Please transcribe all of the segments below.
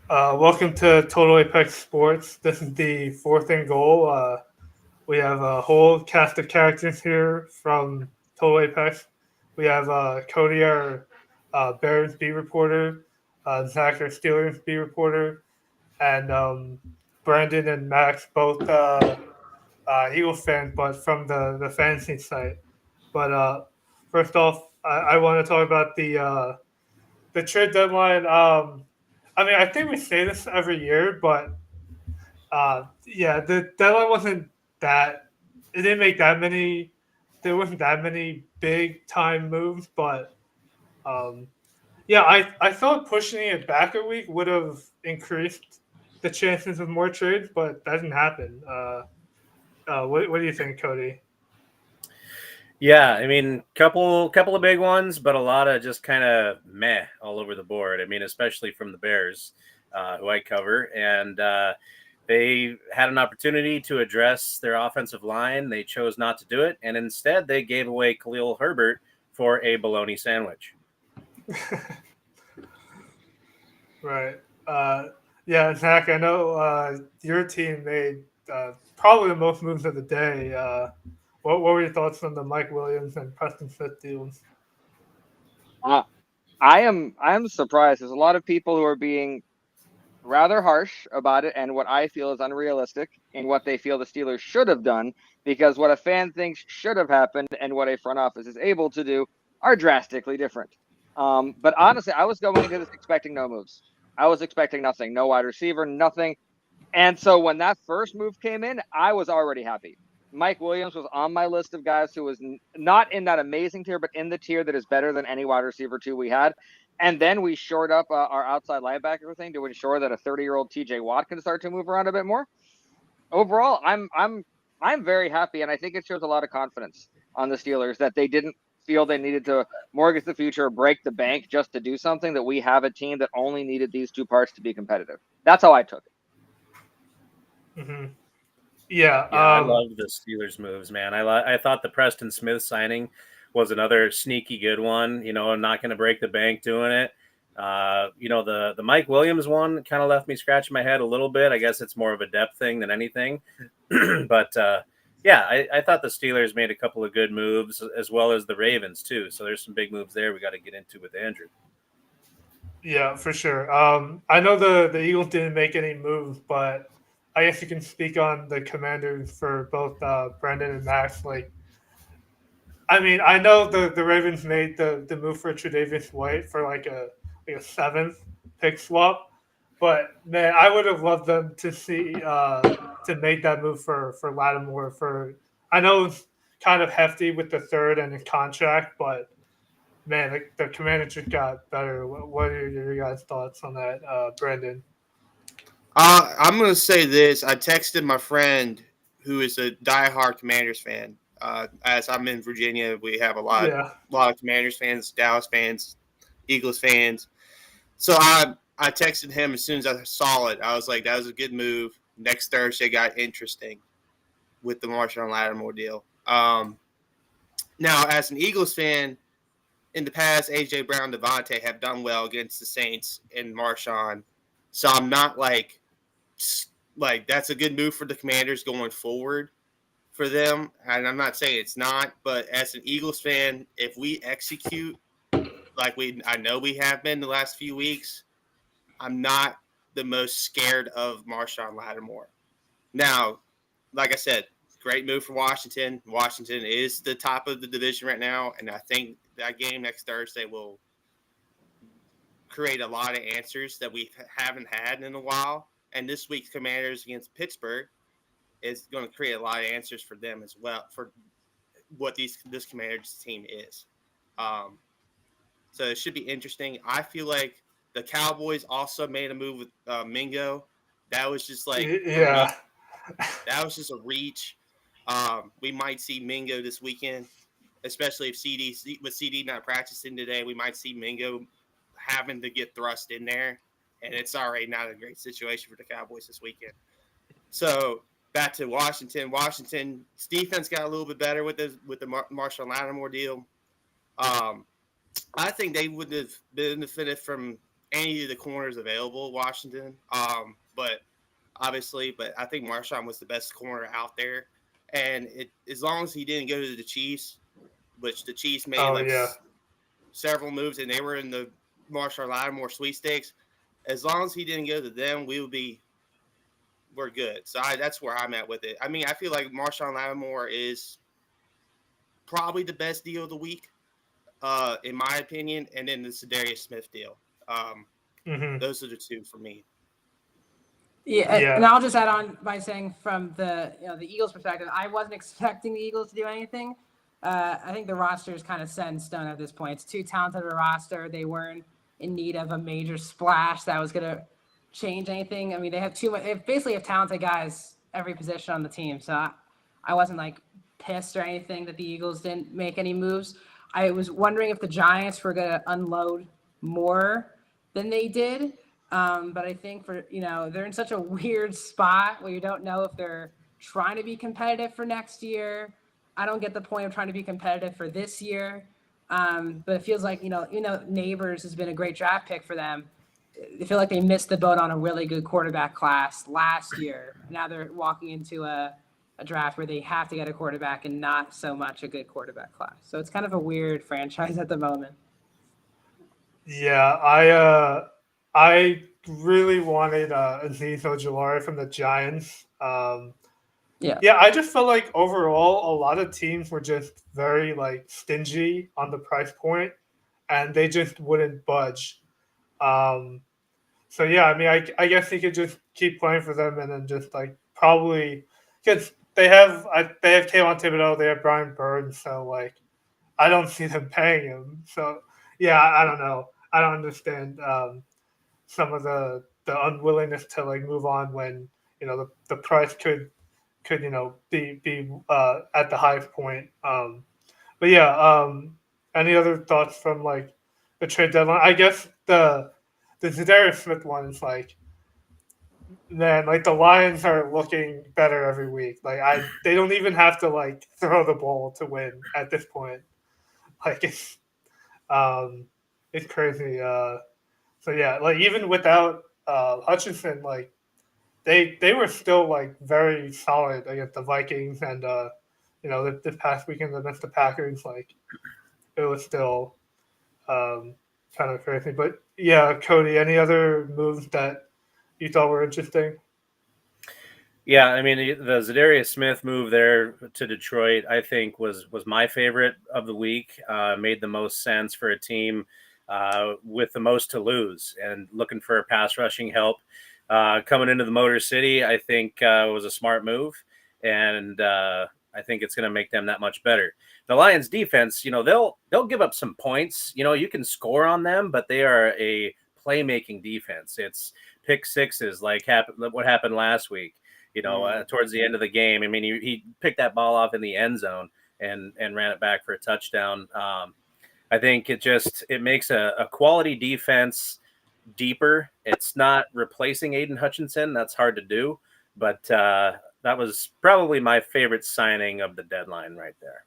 Welcome to Total Apex Sports. This is the fourth and goal. We have a whole cast of characters here from Total Apex. We have Cody, our Bears beat reporter, Zach, our Steelers beat reporter, and Brandon and Max, both Eagles fans, but from the fantasy site. But first off, I want to talk about the trade deadline. I mean, I think we say this every year, but yeah, the deadline wasn't that. It didn't make that many. There wasn't that many big time moves, but um, yeah, I thought pushing it back a week would have increased the chances of more trades, but that didn't happen. What do you think, Cody? Yeah, I mean, couple of big ones, but a lot of just kind of meh all over the board. I mean, especially from the Bears, who I cover, and they had an opportunity to address their offensive line. They chose not to do it, and instead they gave away Khalil Herbert for a bologna sandwich. Right. Yeah, Zach, I know your team made probably the most moves of the day. What were your thoughts on the Mike Williams and Preston Smith deals? Uh, I am surprised. There's a lot of people who are being rather harsh about it and what I feel is unrealistic in what they feel the Steelers should have done because what a fan thinks should have happened and what a front office is able to do are drastically different. But honestly, I was going into this expecting no moves. I was expecting nothing, no wide receiver, nothing. And so when that first move came in, I was already happy. Mike Williams was on my list of guys who was not in that amazing tier, but in the tier that is better than any wide receiver two we had. And then we shored up our outside linebacker thing to ensure that a 30-year-old TJ Watt can start to move around a bit more. Overall, I'm very happy, and I think it shows a lot of confidence on the Steelers that they didn't feel they needed to mortgage the future, break the bank just to do something. That we have a team that only needed these two parts to be competitive. That's how I took it. Hmm. Yeah. Yeah, I love the Steelers moves, man. I thought the Preston Smith signing was another sneaky good one. You know, I'm not going to break the bank doing it. The Mike Williams one kind of left me scratching my head a little bit. I guess it's more of a depth thing than anything. but yeah, I thought the Steelers made a couple of good moves as well as the Ravens too. So there's some big moves there we got to get into with Andrew. Yeah, for sure. I know the Eagles didn't make any moves, but I guess you can speak on the Commanders for both Brandon and Max. Like, I mean, I know the Ravens made the move for Tre'Davious White for like a seventh pick swap, but man, I would have loved them to see to make that move for Lattimore. For I know it's kind of hefty with the third and the contract, but man, the Commanders just got better. What are your guys' thoughts on that, Brandon? I'm going to say this. I texted my friend who is a diehard Commanders fan. As I'm in Virginia, we have Yeah, lot of Commanders fans, Dallas fans, Eagles fans. So I texted him as soon as I saw it. I was like, that was a good move. Next Thursday got interesting with the Marshawn Lattimore deal. Now, as an Eagles fan, in the past, AJ Brown, Devontae have done well against the Saints and Marshawn. So I'm not like that's a good move for the Commanders going forward for them. And I'm not saying it's not, but as an Eagles fan, if we execute like I know we have been the last few weeks, I'm not the most scared of Marshawn Lattimore. Now, like I said, great move for Washington. Washington is the top of the division right now, and I think that game next Thursday will create a lot of answers that we haven't had in a while. And this week's Commanders against Pittsburgh is going to create a lot of answers for them as well for what this Commanders team is. Um, so it should be interesting. I feel like the Cowboys also made a move with Mingo. That was just like a reach. yeah, That was just a reach. We might see Mingo this weekend, especially if CD not practicing today. We might see Mingo having to get thrust in there, and it's already not a great situation for the Cowboys this weekend. So back to Washington. Washington's defense got a little bit better with the Marshall Lattimore deal. I think they would have benefited from any of the corners available, Washington. But obviously, but I think Marshawn was the best corner out there. And as long as he didn't go to the Chiefs, which the Chiefs made Oh like yeah. several moves and they were in the Marshawn Lattimore sweepstakes, as long as he didn't go to them, we're good. So that's where I'm at with it. I mean, I feel like Marshawn Lattimore is probably the best deal of the week, in my opinion, and then the Zadarius Smith deal. Hmm. Those are the two for me. Yeah, and Yeah. I'll just add on by saying from the the Eagles' perspective, I wasn't expecting the Eagles to do anything. I think the roster is kind of set in stone at this point. It's too talented a roster. They weren't in need of a major splash that was going to change anything. I mean, they have too much. They basically have talented guys every position on the team. So I wasn't like pissed or anything that the Eagles didn't make any moves. I was wondering if the Giants were going to unload more than they did. But I think they're in such a weird spot where you don't know if they're trying to be competitive for next year. I don't get the point of trying to be competitive for this year. But it feels like, Neighbors has been a great draft pick for them. I feel like they missed the boat on a really good quarterback class last year. Now they're walking into a draft where they have to get a quarterback and not so much a good quarterback class. So it's kind of a weird franchise at the moment. Yeah, I really wanted Azeez Ojulari from the Giants. Yeah. Yeah, I just felt like overall a lot of teams were just very like stingy on the price point, and they just wouldn't budge. Um, so yeah, I mean, I guess he could just keep playing for them, and then just like probably because they have Kayvon Thibodeau, they have Brian Burns, so like I don't see them paying him. So yeah, I don't know. I don't understand some of the unwillingness to like move on when the price could be at the highest point. But yeah, any other thoughts from like the trade deadline? I guess the Zadarius Smith one is like, man, like the Lions are looking better every week. Like they don't even have to like throw the ball to win at this point. Like um, it's crazy. So yeah, like even without Hutchinson, like they were still like very solid against the Vikings and this past weekend against the Packers. Like it was still kind of crazy. But yeah, Cody, any other moves that you thought were interesting? Yeah, I mean the Zadarius Smith move there to Detroit, I think was my favorite of the week. Made the most sense for a team with the most to lose and looking for pass rushing help coming into the Motor City. I think was a smart move, and I think it's going to make them that much better. The Lions defense, they'll give up some points. You can score on them, but they are a playmaking defense. It's pick sixes like what happened last week. Towards the end of the game. I mean, he picked that ball off in the end zone and ran it back for a touchdown. I think it makes a quality defense deeper. It's not replacing Aiden Hutchinson. That's hard to do, but that was probably my favorite signing of the deadline right there.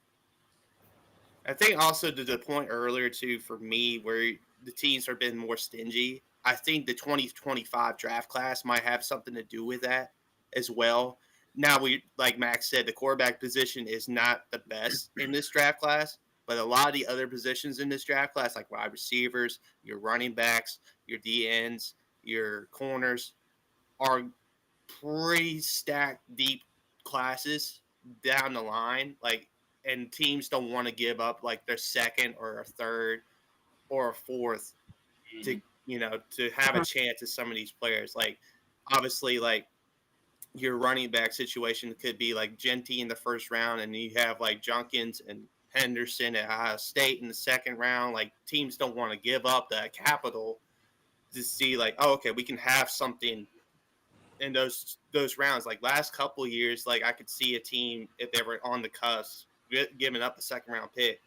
I think also to the point earlier too, for me, where the teams are being more stingy. I think the 2025 draft class might have something to do with that as well. Now like Max said, the quarterback position is not the best in this draft class, but a lot of the other positions in this draft class, like wide receivers, your running backs, your DNs, your corners, are pretty stacked deep classes down the line. And teams don't want to give up like their second or a third or a fourth to to have a chance at some of these players. Like obviously, like your running back situation could be like Genty in the first round, and you have like Junkins and Henderson at Ohio State in the second round. Like teams don't want to give up that capital to see like, oh, okay, we can have something in those rounds. Like last couple of years, like I could see a team if they were on the cusp giving up a second round pick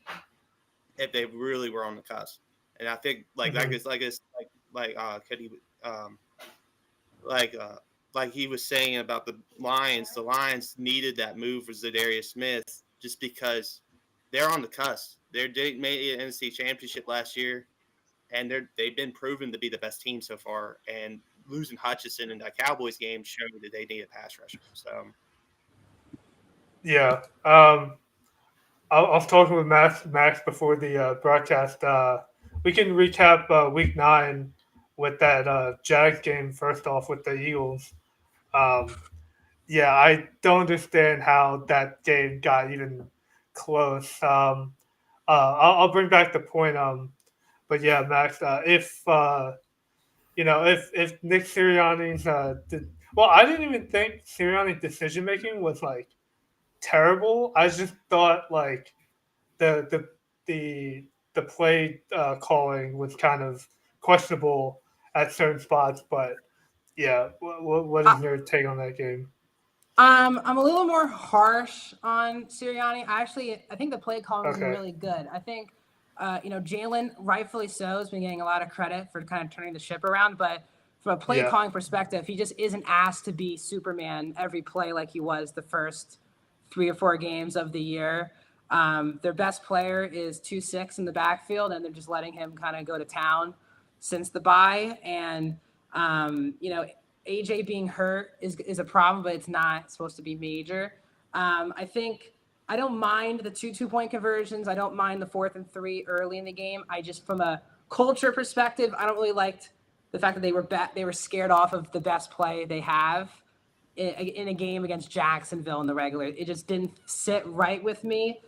if they really were on the cusp. And I think could he like he was saying about the Lions needed that move for Zadarius Smith just because they're on the cusp. They made an NFC championship last year, and they've been proven to be the best team so far. And losing Hutchinson in that Cowboys game showed that they need a pass rusher. So Yeah. I was talking with Max before the broadcast. We can recap Week 9 with that Jags game first off with the Eagles. Um, yeah, I don't understand how that game got even close. I'll bring back the point. But yeah, Max, if Nick Sirianni's I didn't even think Sirianni's decision making was like terrible. I just thought like the the the play calling was kind of questionable at certain spots. But yeah, what is your take on that game? I'm a little more harsh on Sirianni. I think the play calling has been Okay. really good. I think, Jalen, rightfully so, has been getting a lot of credit for kind of turning the ship around. But from a play Yeah. calling perspective, he just isn't asked to be Superman every play like he was the first 3 or 4 games of the year. Their best player is 2-6 in the backfield, and they're just letting him kind of go to town since the bye. And, AJ being hurt is a problem, but it's not supposed to be major. I think I don't mind the 2 2-point conversions. I don't mind the 4th and 3 early in the game. I just, from a culture perspective, I don't really like the fact that they were scared off of the best play they have in a game against Jacksonville in the regular. It just didn't sit right with me.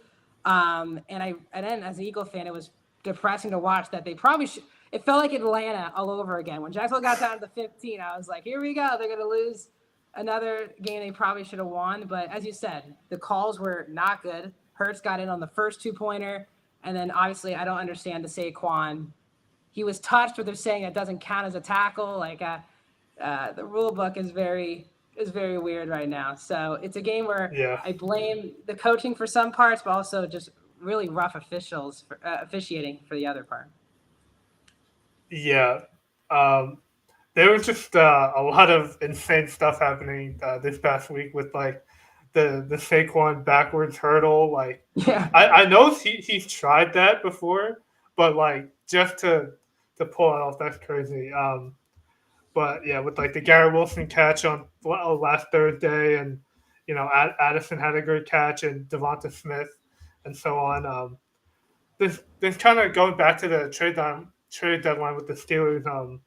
And then as an Eagle fan, it was depressing to watch that they probably should. It felt like Atlanta all over again. When Jacksonville got down to the 15, I was like, here we go. They're going to lose another game they probably should have won. But as you said, the calls were not good. Hurts got in on the first 2-pointer. And then obviously, I don't understand the Saquon. He was touched, but they're saying it doesn't count as a tackle. Like the rule book is very weird right now. So it's a game where Yeah. I blame the coaching for some parts, but also just really rough officials for, officiating for the other part. Yeah. There was just a lot of insane stuff happening this past week with like the Saquon backwards hurdle. Like Yeah. I know he's tried that before, but like just to pull it off, that's crazy. But yeah, with like the Garrett Wilson catch on last Thursday, and Addison had a great catch, and Devonta Smith, and so on. This kind of going back to the trade deadline with the Steelers.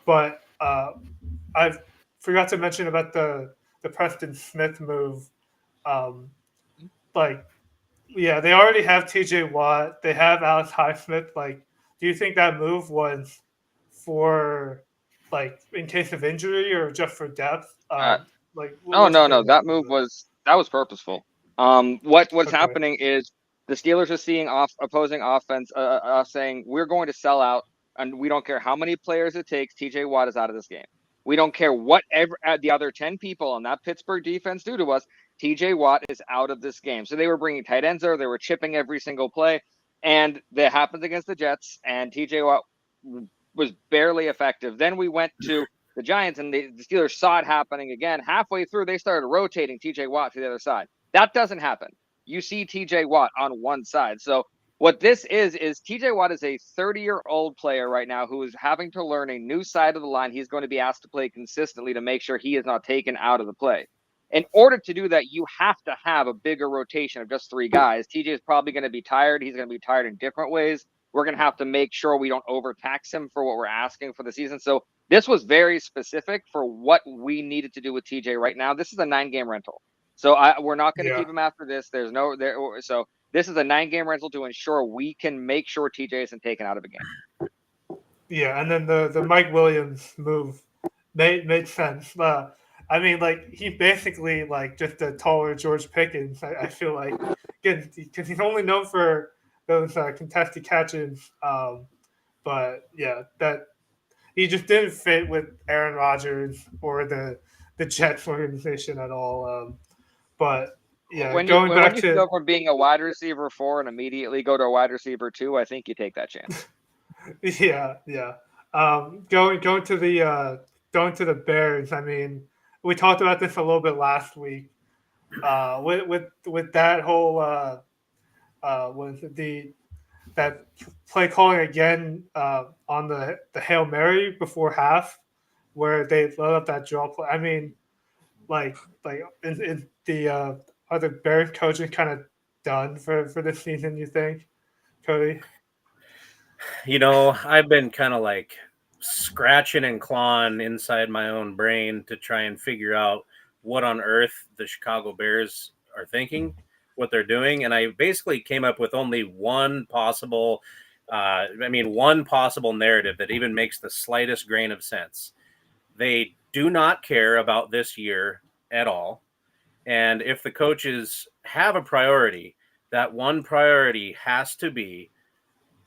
But I forgot to mention about the Preston Smith move. Um, like, yeah, they already have T.J. Watt. They have Alex Highsmith. Like, do you think that move was for like in case of injury or just for depth? No, What's your no, take no. on That that move move? was purposeful. What's Okay. happening is the Steelers are seeing opposing offense saying we're going to sell out, and we don't care how many players it takes. T.J. Watt is out of this game. We don't care whatever the other 10 people on that Pittsburgh defense do to us. T.J. Watt is out of this game. So they were bringing tight ends there. They were chipping every single play, and that happens against the Jets. And T.J. Watt was barely effective. Then we went to the Giants, and the Steelers saw it happening again. Halfway through, they started rotating T.J. Watt to the other side. That doesn't happen. You see T.J. Watt on one side. So what this is T.J. Watt is a 30-year-old player right now who is having to learn a new side of the line. He's going to be asked to play consistently to make sure he is not taken out of the play. In order to do that, you have to have a bigger rotation of just 3 guys. TJ is probably going to be tired. He's going to be tired in different ways. We're going to have to make sure we don't overtax him for what we're asking for the season. So this was very specific for what we needed to do with TJ right now. This is a 9-game rental. So we're not going to keep Yeah. him after this. So this is a 9-game rental to ensure we can make sure TJ isn't taken out of a game. Yeah, and then the Mike Williams move made sense. I mean, like he basically like just a taller George Pickens. I feel like because he's only known for those contested catches. But yeah, that he just didn't fit with Aaron Rodgers or the Jets organization at all. But yeah, When you going back go to from being a wide receiver 4 and immediately go to a wide receiver 2, I think you take that chance. yeah. Going to the Bears. I mean, we talked about this a little bit last week. With that whole was it that play calling again on the Hail Mary before half, where they let up that draw play. I mean, like in the are the Bears coaching kind of done for this season? You think, Cody? I've been kind of like scratching and clawing inside my own brain to try and figure out what on earth the Chicago Bears are thinking, what they're doing. And I basically came up with only one possible narrative that even makes the slightest grain of sense. They do not care about this year at all. And if the coaches have a priority, that one priority has to be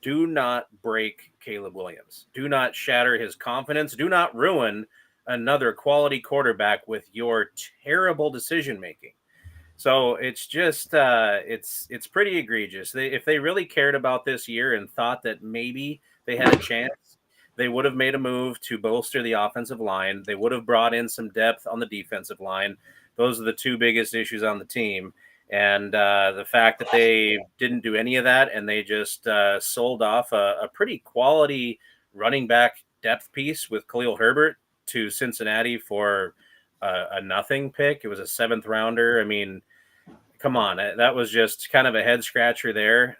do not break Caleb Williams. Do not shatter his confidence. Do not ruin another quality quarterback with your terrible decision making. So it's just it's pretty egregious. If they really cared about this year and thought that maybe they had a chance, they would have made a move to bolster the offensive line. They would have brought in some depth on the defensive line. Those are the two biggest issues on the team. And the fact that they didn't do any of that and they just sold off a pretty quality running back depth piece with Khalil Herbert to Cincinnati for a nothing pick. It was a 7th rounder. I mean, come on. That was just kind of a head scratcher there.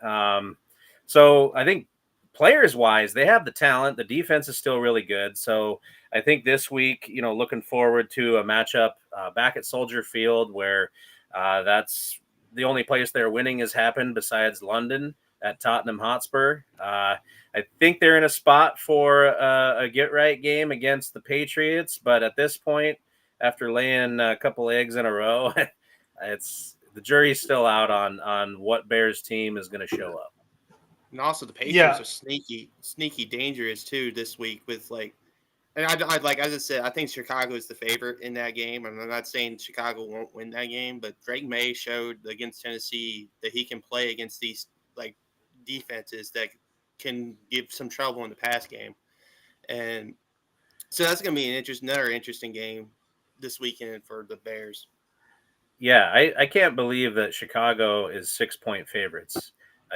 So I think players wise, they have the talent. The defense is still really good. So I think this week, looking forward to a matchup back at Soldier Field where that's the only place they're winning has happened besides London at Tottenham Hotspur. I think they're in a spot for a get-right game against the Patriots, but at this point, after laying a couple eggs in a row, the jury's still out on what Bears team is going to show up. And also the Patriots are sneaky dangerous too this week with and I'd like, as I said, I think Chicago is the favorite in that game. And I'm not saying Chicago won't win that game, but Drake May showed against Tennessee that he can play against these defenses that can give some trouble in the pass game. And so that's going to be another interesting game this weekend for the Bears. Yeah, I can't believe that Chicago is 6-point favorites.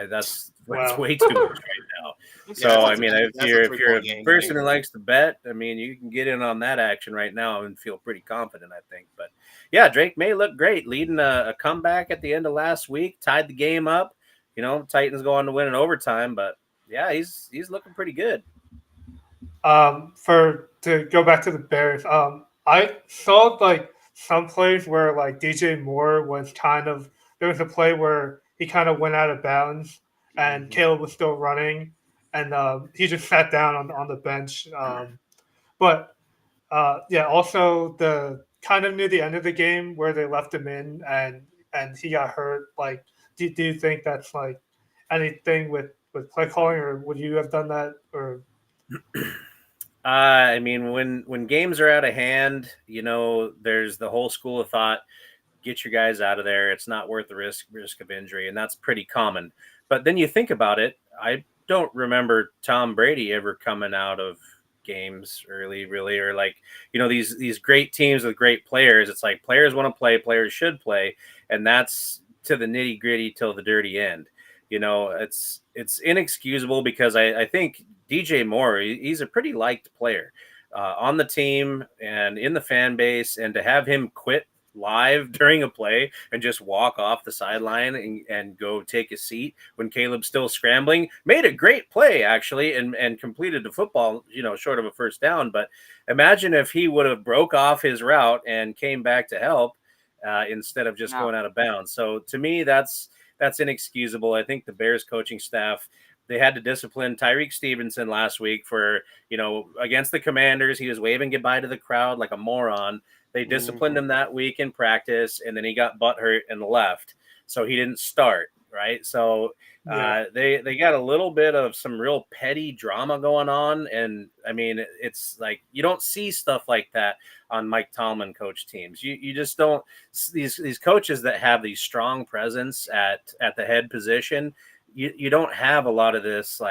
That's way too much right now. Yeah, so I mean, if you're a person who likes to bet, I mean, you can get in on that action right now and feel pretty confident, I think. But yeah, Drake May looked great, leading a comeback at the end of last week, tied the game up. Titans go on to win in overtime, but yeah, he's looking pretty good. To go back to the Bears, I saw some plays where DJ Moore was there was a play where he kind of went out of bounds and Caleb was still running and he just sat down on the bench. But also the kind of near the end of the game where they left him in and he got hurt. Do you think that's anything with play calling, or would you have done that? Or I mean, when games are out of hand, there's the whole school of thought, get your guys out of there. It's not worth the risk of injury. And that's pretty common. But then you think about it. I don't remember Tom Brady ever coming out of games early, really, or these great teams with great players. It's like players want to play, players should play. And that's to the nitty gritty till the dirty end. It's inexcusable because I think DJ Moore, he's a pretty liked player on the team and in the fan base, and to have him quit live during a play and just walk off the sideline and go take a seat when Caleb's still scrambling, made a great play actually and completed the football, short of a first down. But imagine if he would have broke off his route and came back to help instead of just going out of bounds. So to me, that's inexcusable. I think the Bears coaching staff, they had to discipline Tyreek Stevenson last week for, against the Commanders. He was waving goodbye to the crowd like a moron. They disciplined him that week in practice, and then he got butthurt and left. So he didn't start, right? So they got a little bit of some real petty drama going on. And, I mean, it's like you don't see stuff like that on Mike Tomlin coach teams. You just don't – these coaches that have these strong presence at the head position, you don't have a lot of this,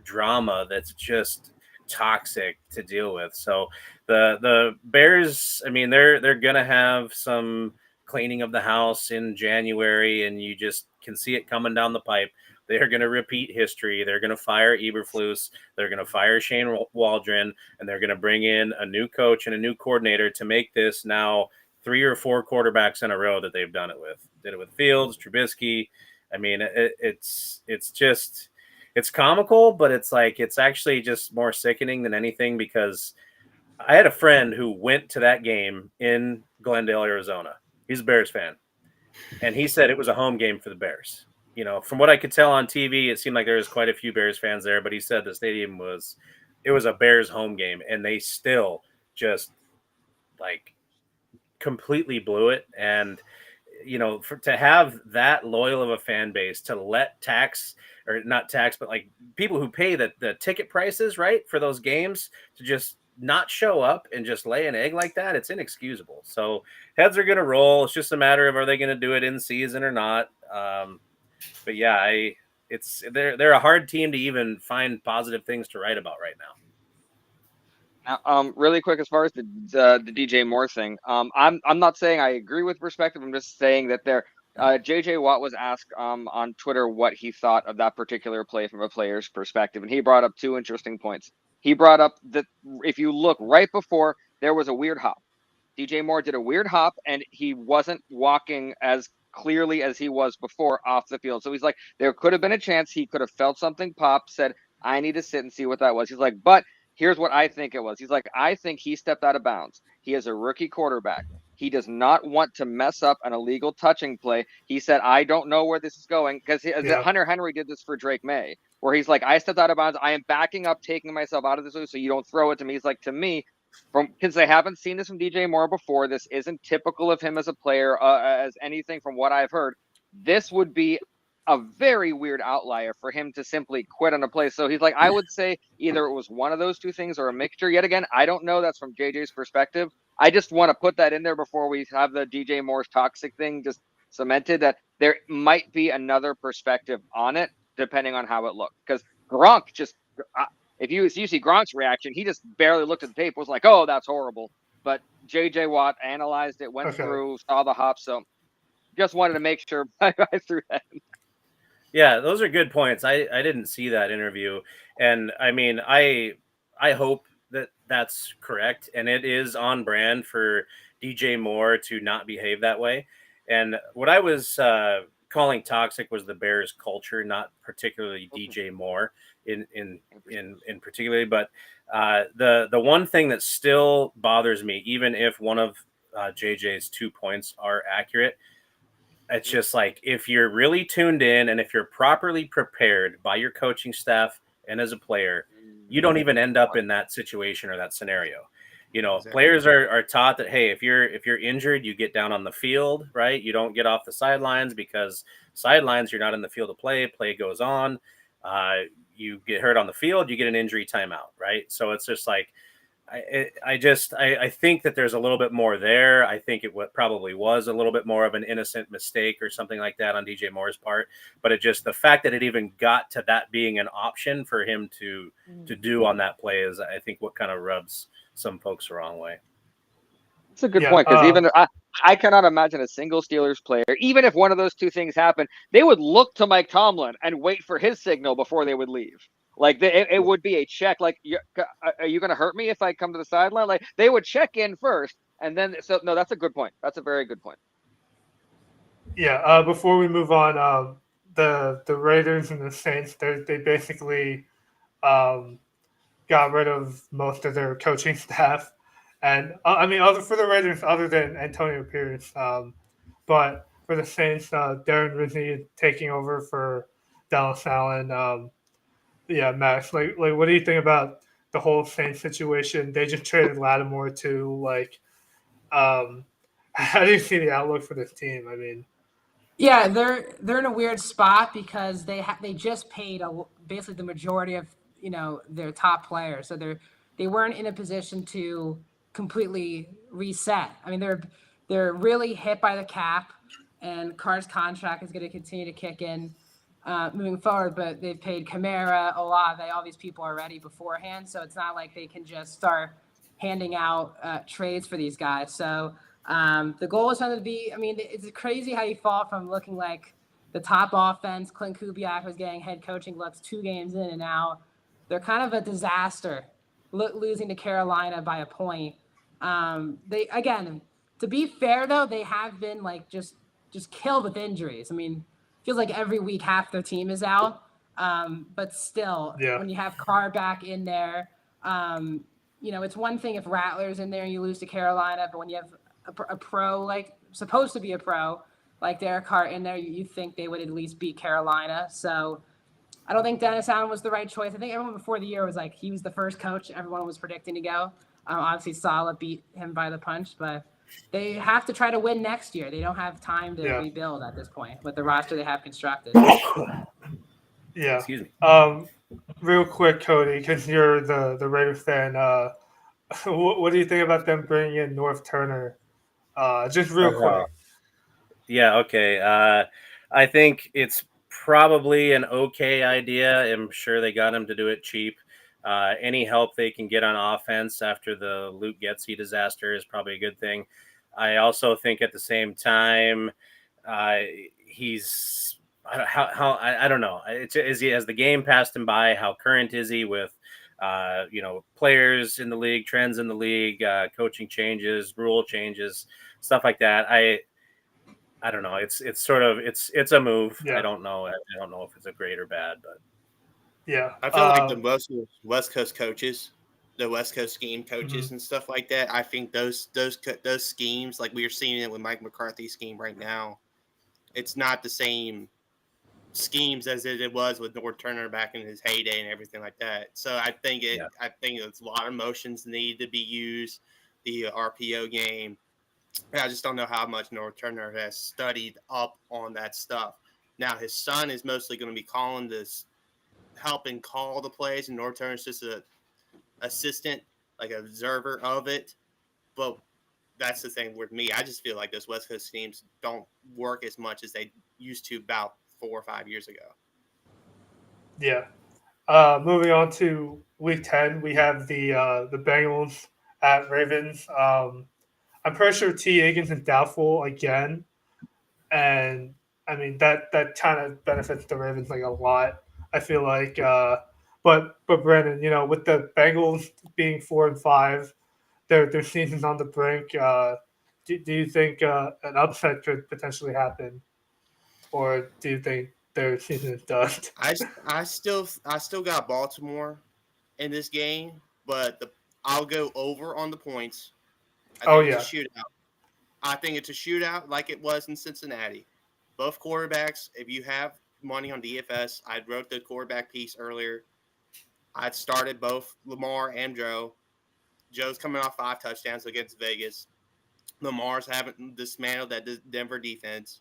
drama that's just – toxic to deal with. So the Bears, I mean, they're gonna have some cleaning of the house in January, and you just can see it coming down the pipe. they are going to repeat history. They're going to fire Eberflus. They're going to fire Shane Waldron, and they're going to bring in a new coach and a new coordinator to make this now 3 or 4 quarterbacks in a row that they've done it with. Did it with Fields, Trubisky. I mean, it's comical, but it's actually just more sickening than anything, because I had a friend who went to that game in Glendale, Arizona. He's a Bears fan. And he said it was a home game for the Bears. From what I could tell on TV, it seemed like there was quite a few Bears fans there, but he said the stadium was a Bears home game, and they still just completely blew it. And to have that loyal of a fan base, to let not tax, but people who pay the ticket prices, right, for those games, to just not show up and just lay an egg like that, it's inexcusable. So heads are going to roll. It's just a matter of, are they going to do it in season or not? But yeah, they're a hard team to even find positive things to write about right now. Now, really quick, as far as the DJ Moore thing, I'm not saying I agree with perspective. I'm just saying that JJ Watt was asked on Twitter what he thought of that particular play from a player's perspective, and he brought up 2 interesting points. He brought up that if you look right before, there was a weird hop. DJ Moore did a weird hop, and he wasn't walking as clearly as he was before off the field. So he's like, there could have been a chance he could have felt something pop, said, I need to sit and see what that was. He's like, but here's what I think it was. He's like, I think he stepped out of bounds. He is a rookie quarterback. He does not want to mess up an illegal touching play. He said, I don't know where this is going, because Hunter Henry did this for Drake May, where he's like, I stepped out of bounds. I am backing up, taking myself out of this, so you don't throw it to me. He's like, to me, because I haven't seen this from DJ Moore before, this isn't typical of him as a player, as anything from what I've heard. This would be a very weird outlier for him to simply quit on a play. So he's like, I would say either it was one of those two things or a mixture. Yet again, I don't know. That's from JJ's perspective. I just want to put that in there before we have the DJ Moore's toxic thing just cemented, that there might be another perspective on it, depending on how it looked. Because Gronk just, if you see Gronk's reaction, he just barely looked at the tape, was like, oh, that's horrible. But JJ Watt analyzed it, went through, saw the hop. So just wanted to make sure I threw that in. Yeah, those are good points. I didn't see that interview. And I mean, I hope that that's correct. And it is on brand for DJ Moore to not behave that way. And what I was calling toxic was the Bears culture, not particularly DJ Moore in particularly. But the one thing that still bothers me, even if one of JJ's 2 points are accurate, it's just like, if you're really tuned in and if you're properly prepared by your coaching staff and as a player, you don't even end up in that situation or that scenario. Exactly. Players are taught that, hey, if you're injured, you get down on the field, right? You don't get off the sidelines, because sidelines, you're not in the field of play. Play goes on. You get hurt on the field, you get an injury timeout, right? So it's just like, I think that there's a little bit more there. I think it probably was a little bit more of an innocent mistake or something like that on DJ Moore's part. But the fact that it even got to that being an option for him to do on that play is, I think, what kind of rubs some folks the wrong way. It's a good point, because even I cannot imagine a single Steelers player, even if one of those two things happened, they would look to Mike Tomlin and wait for his signal before they would leave. Like, it would be a check. Like, are you going to hurt me if I come to the sideline? Like, they would check in first, and then. So no, that's a good point. That's a very good point. Yeah. Before we move on, the Raiders and the Saints, they basically got rid of most of their coaching staff, and I mean, for the Raiders, other than Antonio Pierce, but for the Saints, Darren Rizzi taking over for Dallas Allen. Yeah, Max, like what do you think about the whole Saints situation? They just traded Lattimore to how do you see the outlook for this team? I mean, yeah, they're in a weird spot because they just paid basically the majority of their top players, so they weren't in a position to completely reset. I mean, they're really hit by the cap, and Carr's contract is going to continue to kick in moving forward, but they've paid Kamara, Olave, all these people already beforehand, so it's not like they can just start handing out trades for these guys. So the goal is going to be, I mean, it's crazy how you fall from looking like the top offense. Clint Kubiak was getting head coaching looks 2 games in, and now they're kind of a disaster, losing to Carolina by a point. They, again, to be fair though, they have been like just killed with injuries. I mean, feels like every week half their team is out. But still, Yeah. when you have Carr back in there, it's one thing if Rattler's in there and you lose to Carolina, but when you have a pro, like supposed to be a pro, like Derek Carr in there, you think they would at least beat Carolina. So I don't think Dennis Allen was the right choice. I think everyone before the year was like, he was the first coach everyone was predicting to go. Obviously, Saleh beat him by the punch, but they have to try to win next year. They don't have time to rebuild at this point with the roster they have constructed. Yeah. Excuse me. Real quick, Cody, because you're the Raiders fan. What do you think about them bringing in North Turner? Just real quick. Yeah. Okay. I think it's probably an okay idea. I'm sure they got him to do it cheap. Any help they can get on offense after the Luke Getsy disaster is probably a good thing. I also think at the same time, he's I don't know. Has the game passed him by? How current is he with players in the league, trends in the league, coaching changes, rule changes, stuff like that? I don't know. It's a move. Yeah. I don't know. I don't know if it's a great or bad, but yeah, I feel like the most West Coast coaches, the West Coast scheme coaches and stuff like that. I think those schemes, like we are seeing it with Mike McCarthy's scheme right now, it's not the same schemes as it was with North Turner back in his heyday and everything like that. So I think it's a lot of motions need to be used. The RPO game. I just don't know how much North Turner has studied up on that stuff. Now his son is mostly going to be calling this, helping call the plays, and North Turner's just an assistant, like an observer of it. But that's the thing with me. I just feel like those West Coast teams don't work as much as they used to about 4 or 5 years ago. Yeah. Moving on to Week 10, we have the Bengals at Ravens. I'm pretty sure T. Higgins is doubtful again, and I mean that kind of benefits the Ravens like a lot. I feel like, but Brandon, with the Bengals being 4-5, their season's on the brink. Do you think an upset could potentially happen, or do you think their season is done? I still got Baltimore in this game, but I'll go over on the points. I think it's a shootout. I think it's a shootout like it was in Cincinnati. Both quarterbacks, if you have money on DFS, I wrote the quarterback piece earlier. I'd started both Lamar and Joe. Joe's coming off 5 touchdowns against Vegas. Lamar's haven't dismantled that Denver defense.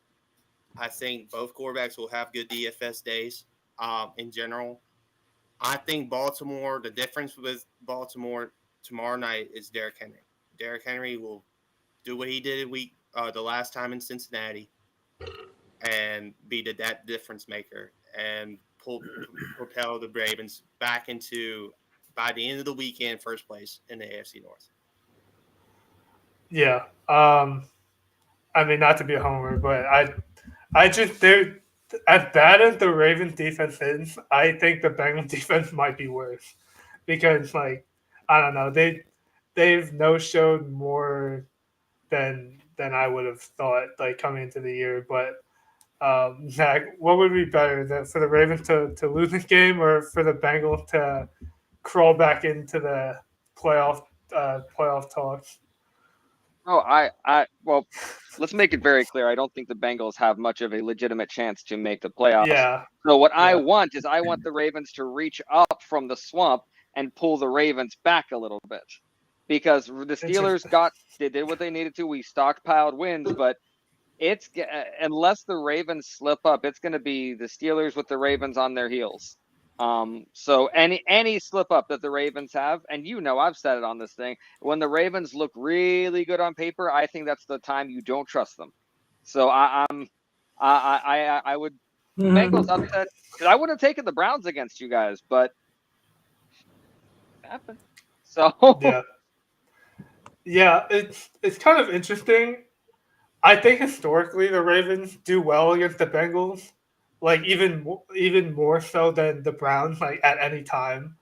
I think both quarterbacks will have good DFS days in general. I think Baltimore, the difference with Baltimore tomorrow night is Derrick Henry. Derrick Henry will do what he did the last time in Cincinnati and be that difference maker and propel the Ravens back into, by the end of the weekend, first place in the AFC North. Yeah. I mean, not to be a homer, but I just they're as bad as the Ravens defense is, I think the Bengals defense might be worse because I don't know, they've no showed more than I would have thought coming into the year. But Zach, what would be better for the Ravens to lose this game or for the Bengals to crawl back into the playoff talks? Well, let's make it very clear. I don't think the Bengals have much of a legitimate chance to make the playoffs. Yeah. So what I want is I want the Ravens to reach up from the swamp and pull the Ravens back a little bit, because the Steelers they did what they needed to. We stockpiled wins, but it's unless the Ravens slip up, it's going to be the Steelers with the Ravens on their heels. So any slip up that the Ravens have, and I've said it on this thing, when the Ravens look really good on paper, I think that's the time you don't trust them. So I would Bengals upset, because I would have taken the Browns against you guys, but it happened. So yeah, it's kind of interesting. I think historically the Ravens do well against the Bengals. like even more so than the Browns, like at any time.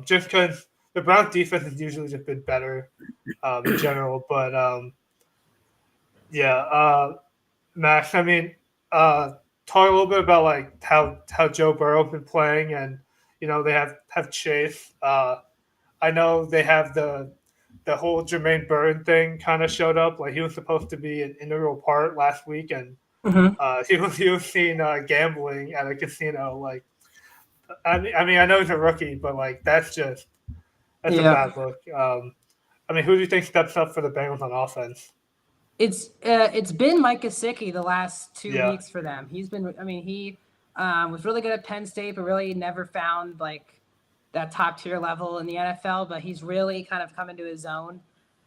Just because the Browns defense has usually just been better in general. But yeah, Max. I mean, talk a little bit about like how Joe Burrow's been playing, and they have Chase. I know they have the whole Jermaine Burton thing kind of showed up. Like he was supposed to be an integral part last week, and Mhm. he was seen gambling at a casino. Like I mean I know he's a rookie, but like that's a Yeah. bad look. I mean, who do you think steps up for the Bengals on offense? It's been Mike Gesicki the last two Yeah. weeks for them. He's been. I mean, he was really good at Penn State, but really never found like that top tier level in the NFL. But he's really kind of come into his own.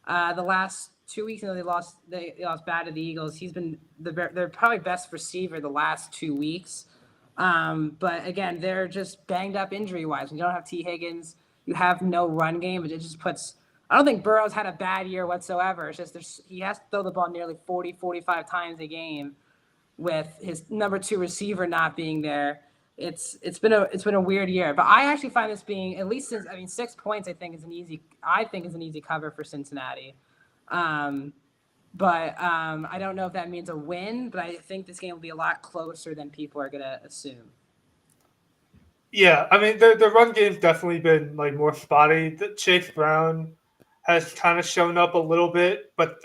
The last 2 weeks, they lost bad to the Eagles. He's been their probably best receiver the last 2 weeks. But again, they're just banged up injury wise. When you don't have T Higgins, you have no run game. It just puts. I don't think Burrow's had a bad year whatsoever. It's just he has to throw the ball nearly 40, 45 times a game with his number two receiver not being there. It's been a weird year. But I actually find this being at least 6 points I think is an easy cover for Cincinnati. But I don't know if that means a win, but I think this game will be a lot closer than people are gonna assume. Yeah, I mean the run game's definitely been like more spotty. Chase Brown has kind of shown up a little bit, but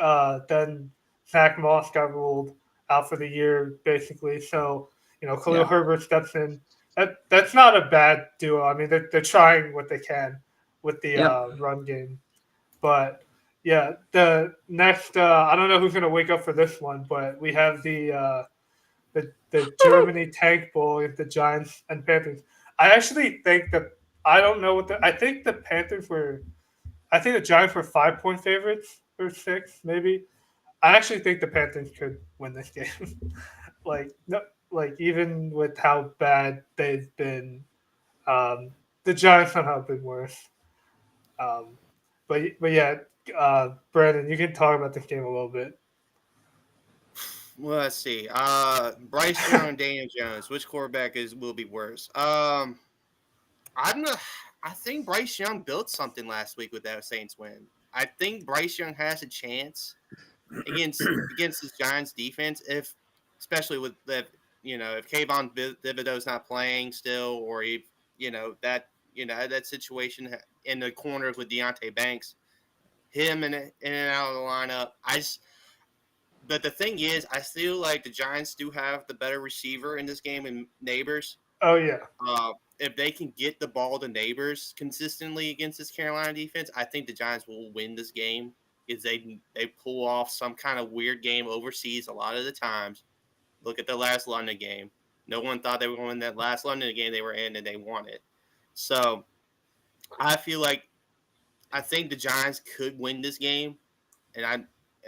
then Zach Moss got ruled out for the year basically. So Khalil Yeah. Herbert steps in. That's not a bad duo. I mean they're trying what they can with the Yep. run game, but yeah, the next I don't know who's gonna wake up for this one, but we have the Germany Tank Bowl with the Giants and Panthers. I actually think that I don't know I think the Panthers were. I think the Giants were 5-point favorites or 6 maybe. I actually think the Panthers could win this game. like no, like even with how bad they've been, the Giants somehow have been worse. Um, but yeah, Brandon, you can talk about this game a little bit. Well, let's see. Bryce Young and Daniel Jones. Which quarterback will be worse? I'm not. I think Bryce Young built something last week with that Saints win. I think Bryce Young has a chance against this Giants defense, especially with if Kayvon Thibodeau's not playing still, or if that situation in the corners with Deontay Banks, him in and out of the lineup. But the thing is, I feel like the Giants do have the better receiver in this game and Neighbors. Oh yeah, If they can get the ball to Neighbors consistently against this Carolina defense, I think the Giants will win this game. Is they pull off some kind of weird game overseas a lot of the times. Look at the last London game. No one thought they were going to win that last London game they were in, and they won it. So I think the Giants could win this game, and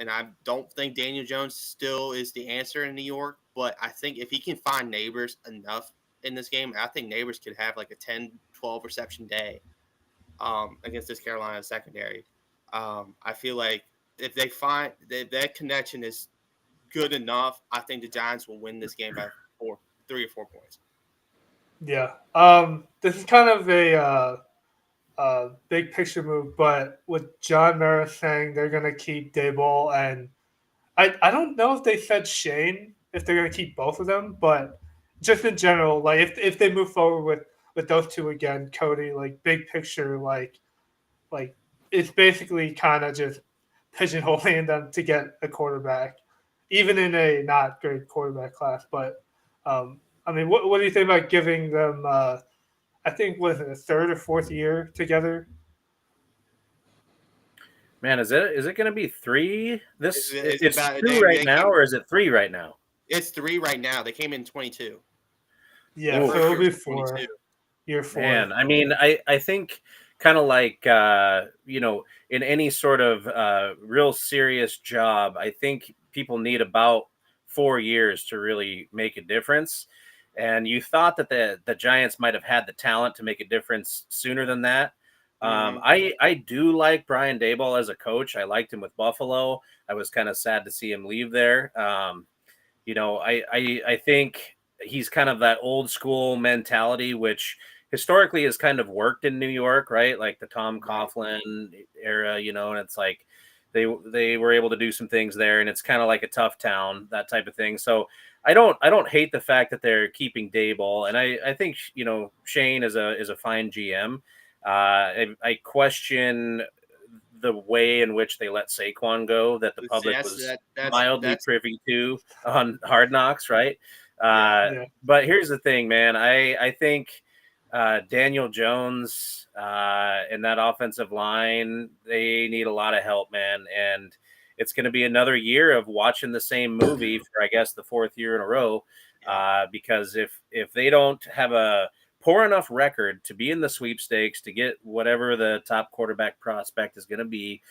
I don't think Daniel Jones still is the answer in New York. But I think if he can find Neighbors enough in this game, I think Neighbors could have like a 10, 12 reception day against this Carolina secondary. I feel like if they find that connection is good enough, I think the Giants will win this game by 3 or 4 points. yeah. This is kind of a big picture move, but with John Mara saying they're going to keep Dayball and I don't know if they said Shane if they're going to keep both of them, but just in general, like if they move forward with those two again, Cody, like big picture, like it's basically kind of just pigeonholing them to get a quarterback, even in a not great quarterback class. But I mean, what do you think about giving them? I think was it a third or fourth year together? Man, is it going to be 3? It's about 2 right now, or is it 3 right now? It's 3 right now. They came in 22. Yeah, Ooh. so it'll be 22. 4. Year 4. Man, I mean, I think kind of like in any sort of real serious job, I think people need about 4 years to really make a difference. And you thought that the Giants might have had the talent to make a difference sooner than that. I do like Brian Daboll as a coach. I liked him with Buffalo. I was kind of sad to see him leave there. I think he's kind of that old school mentality, which historically has kind of worked in New York, right? Like the Tom Coughlin era, and it's like they were able to do some things there, and it's kind of like a tough town, that type of thing. So I don't hate the fact that they're keeping Daboll, and I think Shane is a fine GM. I question the way in which they let Saquon go, that the public was mildly privy to on Hard Knocks, right? Yeah. But here's the thing, man. I think Daniel Jones and that offensive line, they need a lot of help, man. And it's going to be another year of watching the same movie for, I guess, the fourth year in a row. Because if they don't have a poor enough record to be in the sweepstakes, to get whatever the top quarterback prospect is going to be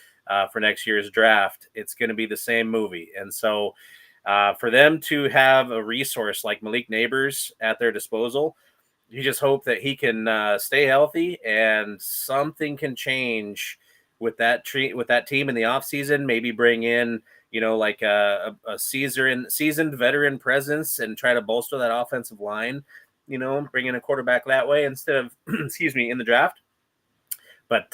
for next year's draft, it's going to be the same movie. And so for them to have a resource like Malik Neighbors at their disposal, you just hope that he can stay healthy and something can change with that team in the offseason. Maybe bring in, like a seasoned veteran presence and try to bolster that offensive line, bring in a quarterback that way instead of, in the draft. But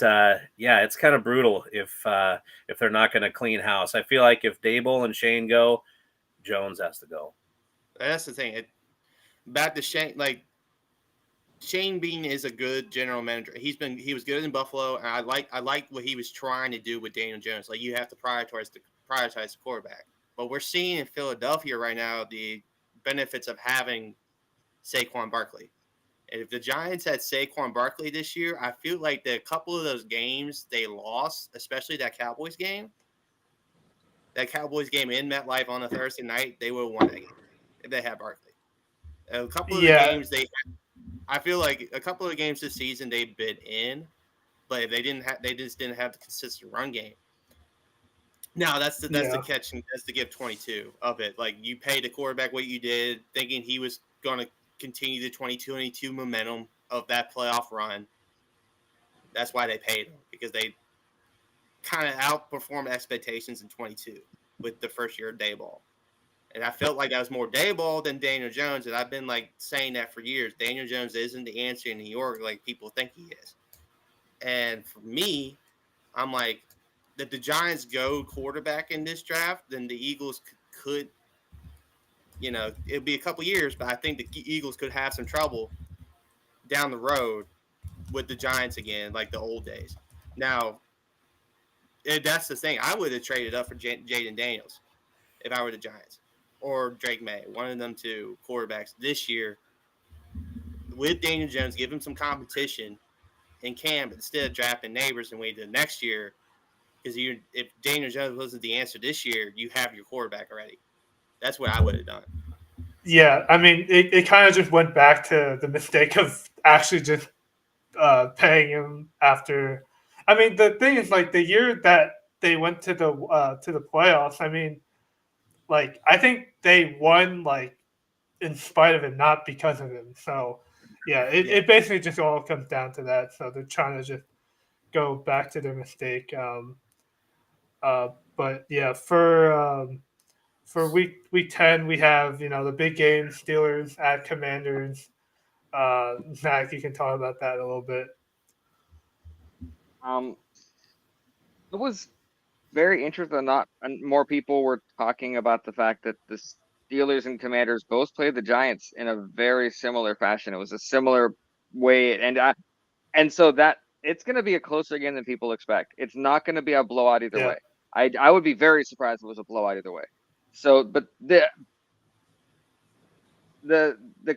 it's kind of brutal if they're not going to clean house. I feel like if Daboll and Shane go, Jones has to go. That's the thing. Back to Shane, like Shane Bean is a good general manager. He was good in Buffalo, and I like what he was trying to do with Daniel Jones. Like, you have to prioritize the quarterback. But we're seeing in Philadelphia right now the benefits of having Saquon Barkley. And if the Giants had Saquon Barkley this year, I feel like a couple of those games they lost, especially that Cowboys game in MetLife on a Thursday night, they would have won that game if they had Barkley. A couple of the games I feel like a couple of games this season they've been in, but they just didn't have the consistent run game. Now that's the catch, and that's the give 22 of it. Like, you pay the quarterback what you did, thinking he was going to continue the 2022 momentum of that playoff run. That's why they paid him, because they kind of outperformed expectations in 22 with the first year of Daboll. And I felt like that was more Daboll than Daniel Jones, and I've been like saying that for years. Daniel Jones isn't the answer in New York like people think he is. And for me, I'm like, if the Giants go quarterback in this draft, then the Eagles could, it'll be a couple years, but I think the Eagles could have some trouble down the road with the Giants again, like the old days. Now, that's the thing. I would have traded up for Jaden Daniels if I were the Giants, or Drake May, one of them two quarterbacks this year with Daniel Jones. Give him some competition in camp instead of drafting Neighbors and wait till next year. Because if Daniel Jones wasn't the answer this year, you have your quarterback already. That's what I would have done. Yeah, I mean, it kind of just went back to the mistake of actually just paying him after. I mean, the thing is, like, the year that they went to the playoffs, I mean, like, I think they won, like, in spite of him, not because of him. So, it basically just all comes down to that. So they're trying to just go back to their mistake. But yeah, for week 10, we have the big game, Steelers at Commanders. Zach, you can talk about that a little bit. It was very interesting. More people were talking about the fact that the Steelers and Commanders both played the Giants in a very similar fashion. It was a similar way, and so that it's going to be a closer game than people expect. It's not going to be a blowout either way. I would be very surprised if it was a blowout either way. So, but the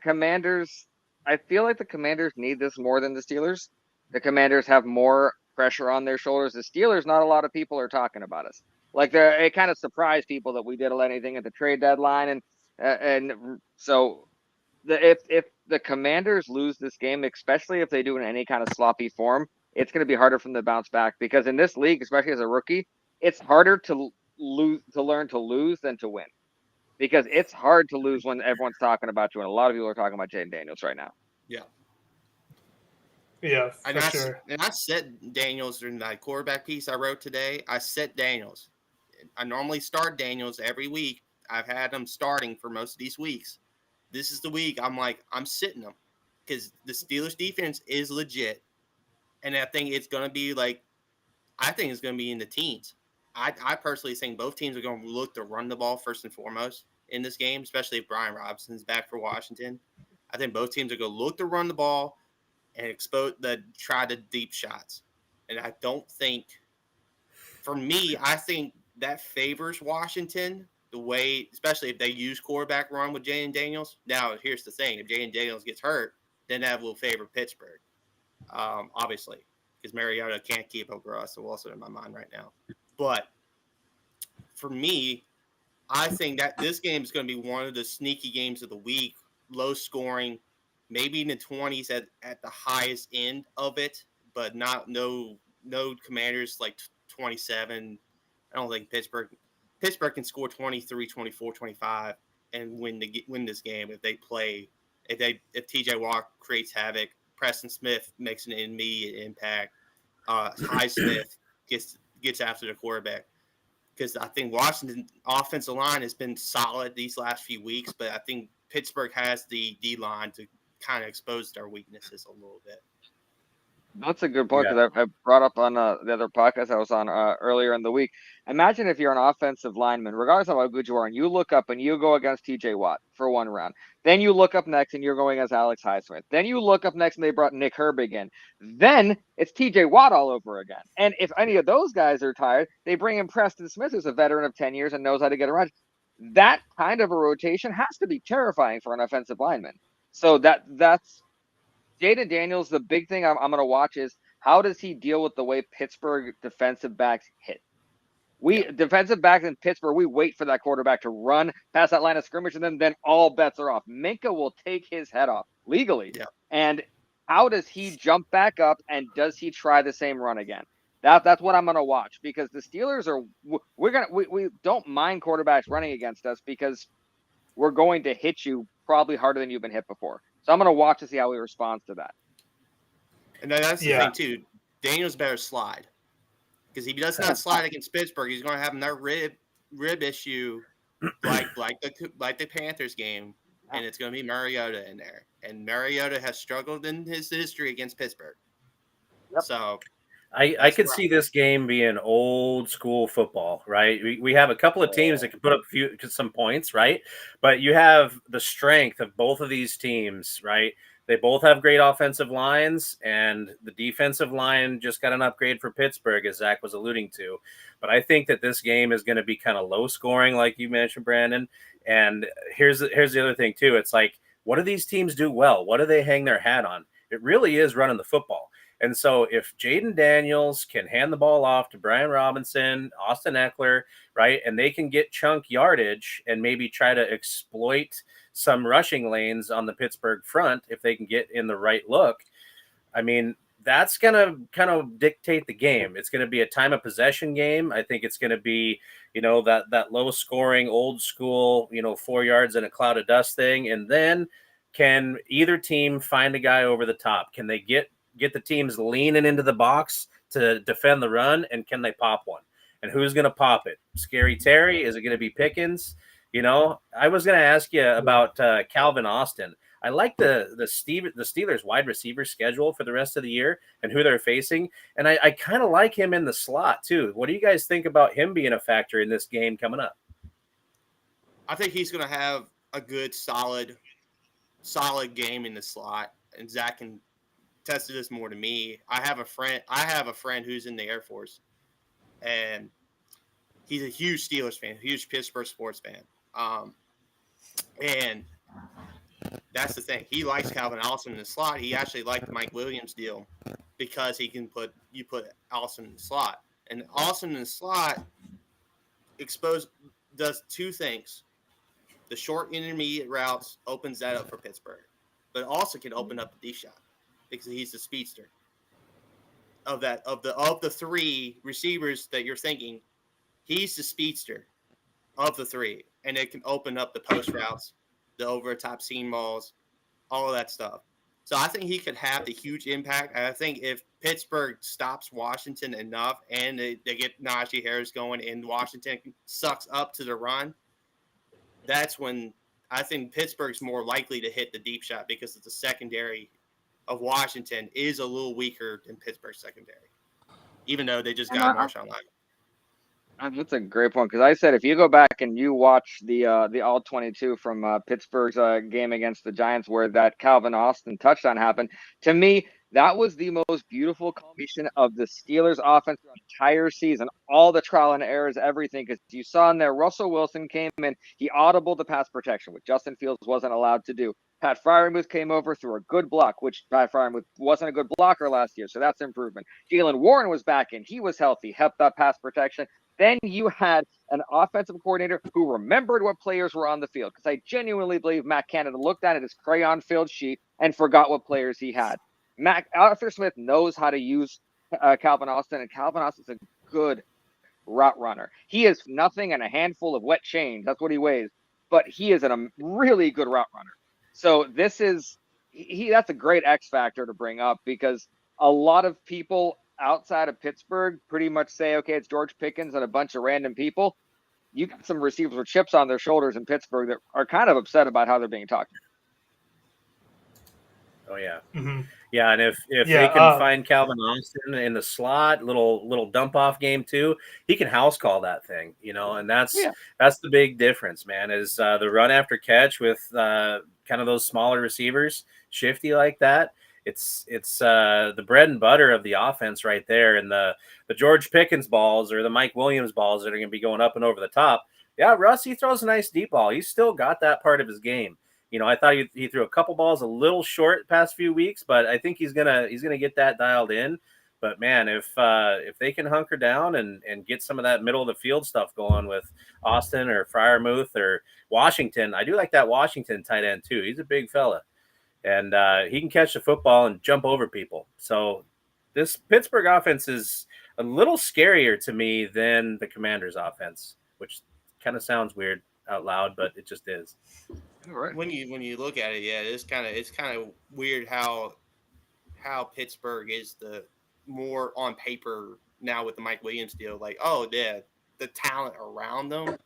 Commanders, I feel like the Commanders need this more than the Steelers. The Commanders have more pressure on their shoulders. The Steelers, not a lot of people are talking about us. Like, it kind of surprised people that we did anything at the trade deadline, and so if the Commanders lose this game, especially if they do it in any kind of sloppy form, it's going to be harder for them to bounce back, because in this league, especially as a rookie, it's harder to learn to lose than to win, because it's hard to lose when everyone's talking about you, and a lot of people are talking about Jaden Daniels right now. Yeah, for sure. And I set Daniels in my quarterback piece I wrote today. I set Daniels. I normally start Daniels every week. I've had him starting for most of these weeks. this is the week I'm sitting them because the Steelers defense is legit. And I think it's going to be I think it's going to be in the teens. I personally think both teams are going to look to run the ball first and foremost in this game, especially if Brian Robinson's back for Washington. I think both teams are going to look to run the ball and try the deep shots. And I don't think, for me, I think that favors Washington the way, especially if they use quarterback run with Jay and Daniels. Now, here's the thing: if Jay and Daniels gets hurt, then that will favor Pittsburgh, obviously, because Mariota can't keep up with Russell Wilson in my mind right now. But for me, I think that this game is going to be one of the sneaky games of the week, low scoring, maybe in the 20s at the highest end of it, but no Commanders like 27. I don't think Pittsburgh can score 23, 24, 25 and win this game if TJ Watt creates havoc, Preston Smith makes an immediate impact, Highsmith gets after the quarterback. Because I think Washington offensive line has been solid these last few weeks, but I think Pittsburgh has the D line to kind of expose their weaknesses a little bit. That's a good point because I brought up on the other podcast I was on earlier in the week. Imagine if you're an offensive lineman, regardless of how good you are, and you look up and you go against TJ Watt for one round. Then you look up next and you're going as Alex Highsmith. Then you look up next and they brought Nick Herbig in. Then it's TJ Watt all over again. And if any of those guys are tired, they bring in Preston Smith, who's a veteran of 10 years and knows how to get around. That kind of a rotation has to be terrifying for an offensive lineman. So that's Jaden Daniels. The big thing I'm going to watch is how does he deal with the way Pittsburgh defensive backs hit. Defensive backs in Pittsburgh, we wait for that quarterback to run past that line of scrimmage, and then all bets are off. Minka will take his head off legally. Yeah. And how does he jump back up, and does he try the same run again? That's what I'm going to watch, because the Steelers we don't mind quarterbacks running against us because we're going to hit you probably harder than you've been hit before. So I'm going to watch to see how he responds to that. And that's the thing too. Daniels better slide. Because if he does not slide against Pittsburgh, he's going to have another rib issue like the Panthers game, and it's going to be Mariota in there. And Mariota has struggled in his history against Pittsburgh. Yep. So I could see this game being old school football, right? We have a couple of teams that can put up some points, right? But you have the strength of both of these teams, right? They both have great offensive lines, and the defensive line just got an upgrade for Pittsburgh, as Zach was alluding to. But I think that this game is going to be kind of low scoring, like you mentioned, Brandon. And here's the other thing, too. It's like, what do these teams do well? What do they hang their hat on? It really is running the football. And so if Jaden Daniels can hand the ball off to Brian Robinson, Austin Eckler, right, and they can get chunk yardage and maybe try to exploit some rushing lanes on the Pittsburgh front, if they can get in the right look, I mean, that's going to kind of dictate the game. It's going to be a time of possession game. I think it's going to be, that low scoring, old school, 4 yards in a cloud of dust thing. And then can either team find a guy over the top? Can they get the teams leaning into the box to defend the run, and can they pop one? And who's going to pop it? Scary Terry? Is it going to be Pickens? I was going to ask you about Calvin Austin. I like the Steelers wide receiver schedule for the rest of the year and who they're facing. And I kind of like him in the slot too. What do you guys think about him being a factor in this game coming up? I think he's going to have a good, solid game in the slot. And Zach can attest to this more to me. I have a friend who's in the Air Force, and he's a huge Steelers fan, huge Pittsburgh sports fan. And that's the thing. He likes Calvin Austin in the slot. He actually liked the Mike Williams deal because you put Austin in the slot. And Austin in the slot does two things. The short intermediate routes opens that up for Pittsburgh, but also can open up the deep shot because he's the speedster. Of the three receivers that you're thinking, he's the speedster of the three, and it can open up the post routes, the over top seam balls, all of that stuff. So I think he could have the huge impact. And I think if Pittsburgh stops Washington enough and they get Najee Harris going and Washington sucks up to the run, that's when I think Pittsburgh's more likely to hit the deep shot because the secondary of Washington is a little weaker than Pittsburgh's secondary, even though they just got Marshawn Lattimore. That's a great point, because I said if you go back and you watch the all 22 from Pittsburgh's game against the Giants where that Calvin Austin touchdown happened, to me that was the most beautiful culmination of the Steelers' offense throughout the entire season. All the trial and errors, everything, because you saw in there Russell Wilson came in, he audibled the pass protection, which Justin Fields wasn't allowed to do. Pat Freiermuth came over through a good block, which Pat Freiermuth wasn't a good blocker last year, so that's improvement. Jalen Warren was back in, he was healthy, helped that pass protection. Then you had an offensive coordinator who remembered what players were on the field, because I genuinely believe Matt Canada looked at his crayon-filled sheet and forgot what players he had. Arthur Smith knows how to use Calvin Austin, and Calvin Austin's a good route runner. He is nothing and a handful of wet change. That's what he weighs, but he is a really good route runner. So this is that's a great X factor to bring up, because a lot of people outside of Pittsburgh pretty much say, okay, it's George Pickens and a bunch of random people. You got some receivers with chips on their shoulders in Pittsburgh that are kind of upset about how they're being talked. Oh yeah. Mm-hmm. Yeah, and if they can find Calvin Austin in the slot, little dump off game too, he can house call that thing, and that's the big difference, man, is the run after catch with kind of those smaller receivers, shifty like that. It's the bread and butter of the offense right there, and the George Pickens balls or the Mike Williams balls that are going to be going up and over the top. Yeah, Russ, he throws a nice deep ball. He's still got that part of his game. I thought he threw a couple balls a little short the past few weeks, but I think he's gonna get that dialed in. But man, if they can hunker down and get some of that middle of the field stuff going with Austin or Freiermuth or Washington, I do like that Washington tight end too. He's a big fella, and he can catch the football and jump over people. So this Pittsburgh offense is a little scarier to me than the Commanders' offense, which kind of sounds weird out loud, but it just is. Right. When you look at it, it's kind of weird how Pittsburgh is the more on paper now with the Mike Williams deal. Like, oh yeah, the talent around them.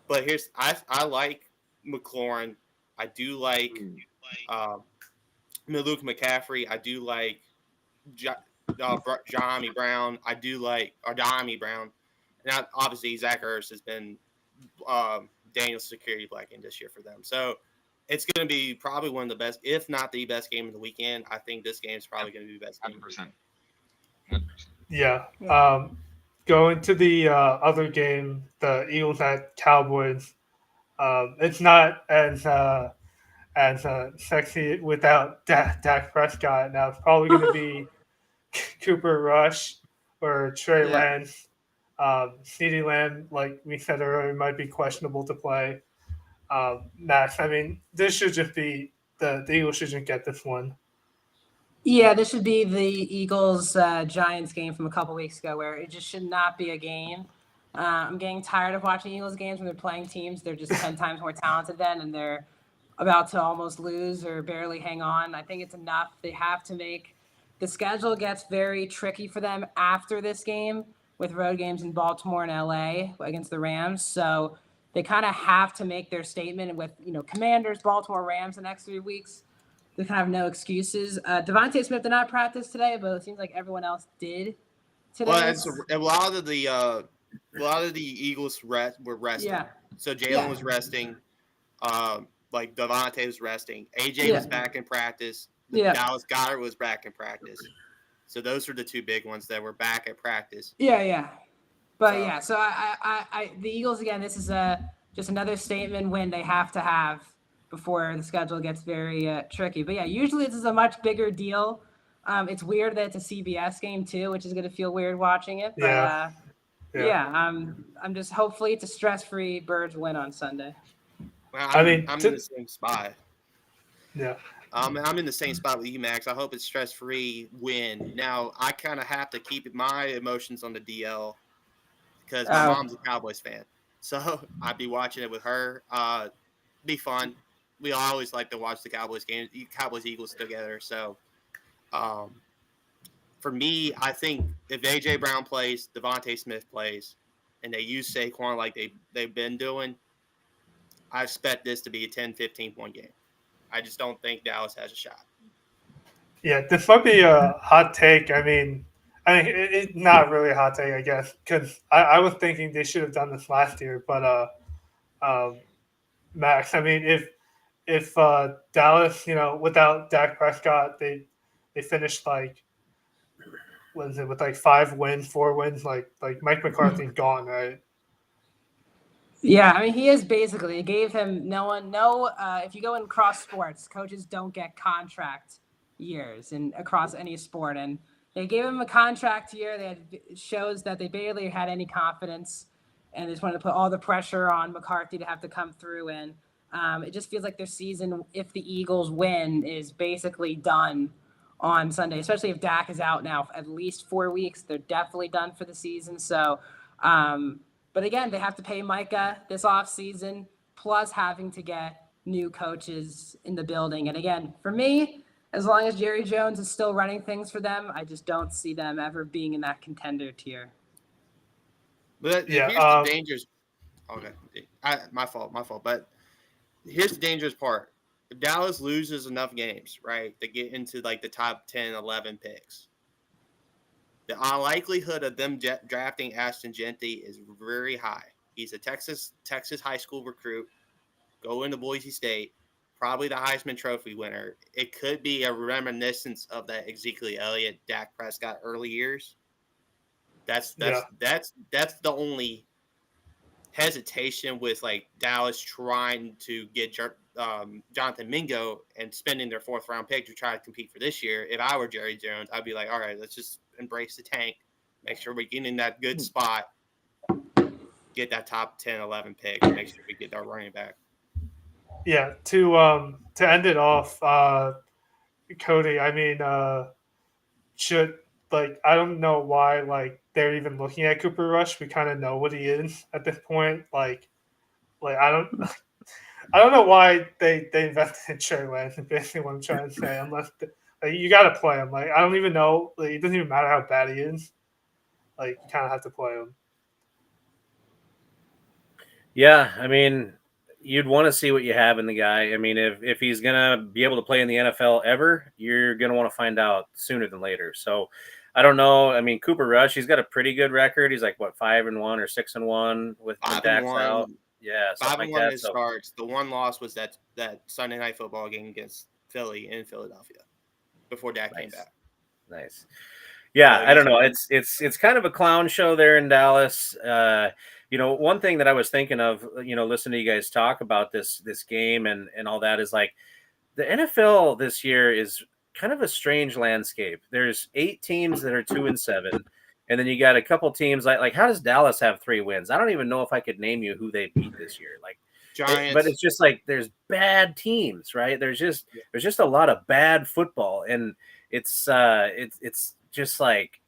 But I like McLaurin. I do like Luke McCaffrey. I do like Jahami Brown. I do like Adami Brown. Now, obviously, Zach Ertz has been Daniel's security blanket this year for them. So it's going to be probably one of the best, if not the best game of the weekend. I think this game is probably going to be the best game. 100%. Yeah. Going to the other game, the Eagles at Cowboys. It's not as sexy without Dak Prescott. Now it's probably going to be Cooper Rush or Trey Lance. CeeDee Lamb, like we said earlier, might be questionable to play. Max, I mean, this should just be the Eagles shouldn't get this one. Yeah, this should be the Eagles Giants game from a couple weeks ago, where it just should not be a game. I'm getting tired of watching Eagles games when they're playing teams they're just 10 times more talented than, and they're about to almost lose or barely hang on. I think it's enough. They have to make the schedule gets very tricky for them after this game with road games in Baltimore and LA against the Rams. So they kind of have to make their statement with, Commanders, Baltimore, Rams the next 3 weeks. They kind of have no excuses. Devontae Smith did not practice today, but it seems like everyone else did today. Well, a lot of the Eagles were resting. Yeah. So Jalen was resting. Like Devontae was resting. AJ was back in practice. Dallas Goedert was back in practice. So those are the two big ones that were back at practice. Yeah. But so I the Eagles again. This is just another statement win they have to have before the schedule gets very tricky. But yeah, usually this is a much bigger deal. It's weird that it's a CBS game too, which is going to feel weird watching it. But I'm just hopefully it's a stress-free Birds win on Sunday. Well, I'm in the same spot. Yeah. I'm in the same spot with you, Max. I hope it's stress-free win. Now, I kind of have to keep my emotions on the DL because my mom's a Cowboys fan. So I'd be watching it with her. Be fun. We always like to watch the Cowboys games, Cowboys-Eagles together. So for me, I think if A.J. Brown plays, Devontae Smith plays, and they use Saquon like they've been doing, I expect this to be a 10, 15-point game. I just don't think Dallas has a shot. Yeah, this might be a hot take. I mean, it's not really a hot take, I guess, because I was thinking they should have done this last year. But Max, I mean, if Dallas, without Dak Prescott, they finished like, what is it, with like 5 wins, 4 wins, like Mike McCarthy's gone, right? Yeah, I mean, he is basically. It gave him no. If you go in cross sports, coaches don't get contract years and across any sport, and they gave him a contract year that shows that they barely had any confidence, and they just wanted to put all the pressure on McCarthy to have to come through. And it just feels like their season, if the Eagles win, is basically done on Sunday. Especially if Dak is out now at least 4 weeks, they're definitely done for the season. So. But again, they have to pay Micah this offseason, plus having to get new coaches in the building. And again, for me, as long as Jerry Jones is still running things for them, I just don't see them ever being in that contender tier. But here's the dangerous. Okay, my fault. But here's the dangerous part. If Dallas loses enough games, right, to get into like the top 10, 11 picks, the likelihood of them drafting Ashton Genty is very high. He's a Texas high school recruit, going to Boise State, probably the Heisman Trophy winner. It could be a reminiscence of that Ezekiel Elliott, Dak Prescott early years. That's the only hesitation with like Dallas trying to get Jonathan Mingo and spending their 4th round pick to try to compete for this year. If I were Jerry Jones, I'd be like, all right, let's just embrace the tank, make sure we get in that good spot, get that top 10, 11 pick, make sure we get our running back. Yeah, to end it off, Cody, I mean, I don't know why they're even looking at Cooper Rush. We kind of know what he is at this point. Like I don't know why they invested in Trey Lance. Is basically what I'm trying to say. Unless you got to play him. Like I don't even know. Like, it doesn't even matter how bad he is. Like you kind of have to play him. Yeah, I mean, you'd want to see what you have in the guy. I mean, if he's gonna be able to play in the NFL ever, you're gonna want to find out sooner than later. So, I don't know. I mean, Cooper Rush, he's got a pretty good record. He's like 5-1 or 6-1 with Dak's out. Yeah, 5-1 his starts. The one loss was that Sunday night football game against Philly in Philadelphia before Dak came back. Nice. Yeah, I don't know. It's kind of a clown show there in Dallas. One thing that I was thinking of, listening to you guys talk about this game and all that is like the NFL this year is kind of a strange landscape. There's 8 teams that are 2-7. And then you got a couple teams like how does Dallas have 3 wins? I don't even know if I could name you who they beat this year. Like Giants. But it's just like there's bad teams, right? There's just a lot of bad football, and it's just like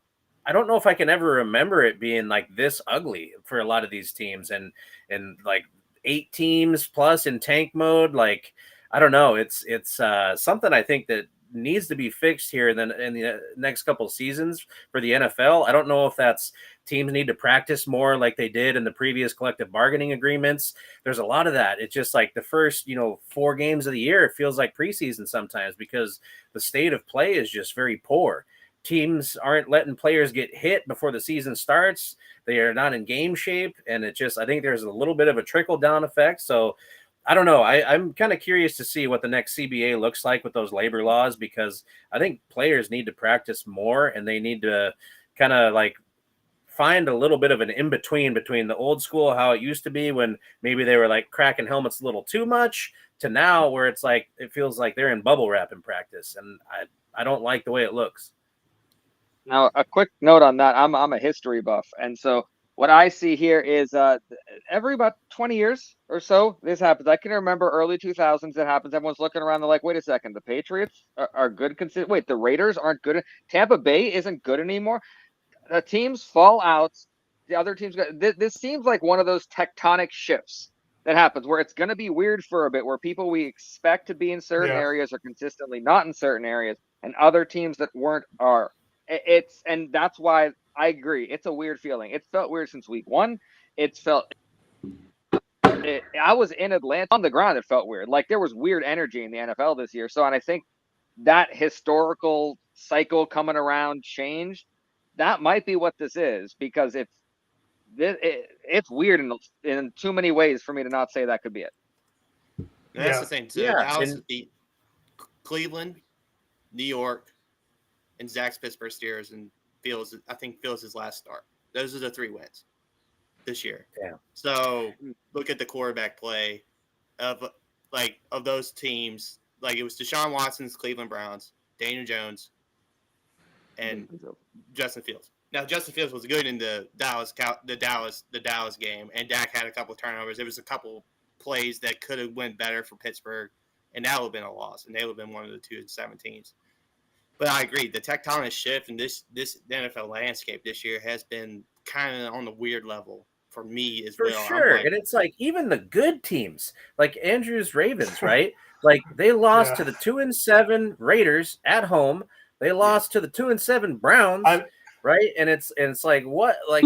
I don't know if I can ever remember it being like this ugly for a lot of these teams, and like 8 teams plus in tank mode. Like I don't know, it's something I think that needs to be fixed here in the next couple of seasons for the NFL. I don't know if that's teams need to practice more like they did in the previous collective bargaining agreements. There's a lot of that. It's just like the first, 4 games of the year, it feels like preseason sometimes because the state of play is just very poor. Teams aren't letting players get hit before the season starts. They are not in game shape. And I think there's a little bit of a trickle down effect. So I don't know. I'm kind of curious to see what the next CBA looks like with those labor laws, because I think players need to practice more and they need to kind of like find a little bit of an in-between between the old school, how it used to be when maybe they were like cracking helmets a little too much, to now where it's like it feels like they're in bubble wrap in practice. And I don't like the way it looks. Now, a quick note on that. I'm a history buff. And so what I see here is every about 20 years or so, this happens. I can remember early 2000s it happens. Everyone's looking around. They're like, wait a second. The Patriots are good. Wait, the Raiders aren't good. Tampa Bay isn't good anymore. The teams fall out. The other teams. This seems like one of those tectonic shifts that happens where it's going to be weird for a bit, where people we expect to be in certain areas are consistently not in certain areas, and other teams that weren't are. And that's why I agree. It's a weird feeling. It felt weird since week 1. It's felt I was in Atlanta on the ground. It felt weird. Like there was weird energy in the NFL this year. So, and I think that historical cycle coming around changed. That might be what this is, because if it's weird in too many ways for me to not say that could be it. That's the thing. So Yeah, Dallas beat Cleveland, New York, and Zach's Pittsburgh Steelers, and Fields. I think Fields his last start. Those are the 3 wins this year. Yeah. So look at the quarterback play of those teams. Like it was Deshaun Watson's Cleveland Browns, Daniel Jones, and Justin Fields. Now Justin Fields was good in the Dallas game, and Dak had a couple of turnovers. There was a couple plays that could have went better for Pittsburgh, and that would have been a loss, and they would have been one of the 2-17s. But I agree, the tectonic shift in this NFL landscape this year has been kind of on the weird level for me as for well. sure. And it's like even the good teams, like Andrew's Ravens, right? Like they lost to the 2-7 Raiders at home. They lost to the 2-7 Browns, right? And it's like what, like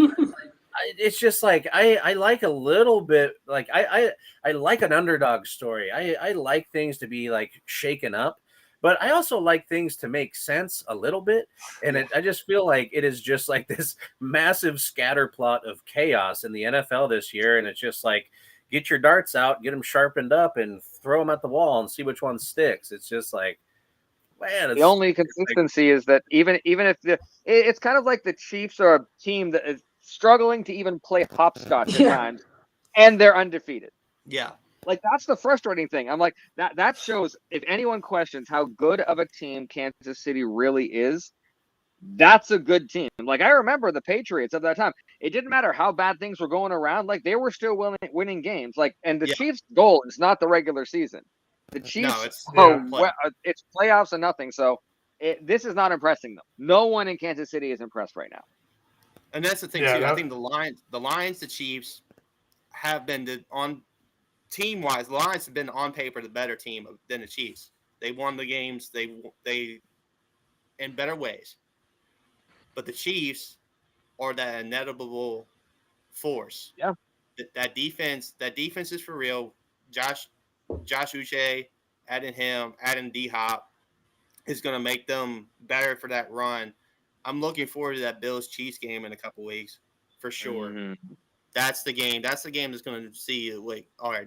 it's just like I like a little bit, like I like an underdog story. I like things to be like shaken up, but I also like things to make sense a little bit. And I just feel like it is just like this massive scatter plot of chaos in the NFL this year. And it's just like, get your darts out, get them sharpened up, and throw them at the wall and see which one sticks. It's just like, man. The only consistency is that even if it's kind of like the Chiefs are a team that is struggling to even play hopscotch at times, and they're undefeated. Yeah. Like that's the frustrating thing. I'm like that shows, if anyone questions how good of a team Kansas City really is, that's a good team. Like I remember the Patriots at that time. It didn't matter how bad things were going around, like they were still winning games. Like, and the Chiefs' goal is not the regular season. The Chiefs, it's playoffs and nothing. So this is not impressing them. No one in Kansas City is impressed right now. And that's the thing too. I think the Lions, the Chiefs have been on team-wise. The Lions have been on paper the better team than the Chiefs. They won the games. They in better ways. But the Chiefs are that inevitable force. Yeah. That defense is for real. Josh Uche, adding D-Hop is going to make them better for that run. I'm looking forward to that Bills-Chiefs game in a couple weeks for sure. Mm-hmm. That's the game. That's the game that's going to see, like, all right, are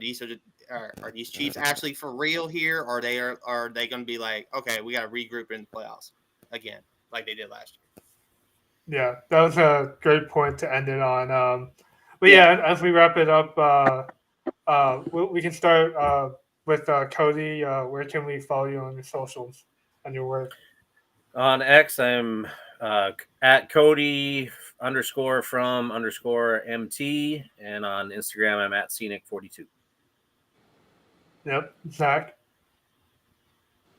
these Chiefs actually for real here? Or are they going to be like, okay, we got to regroup in the playoffs again, like they did last year? Yeah, that was a great point to end it on. But as we wrap it up, we can start with Cody. Where can we follow you on your socials and your work? On X, I'm at Cody _from_MT, and on Instagram, I'm at Scenic42. Yep, Zach.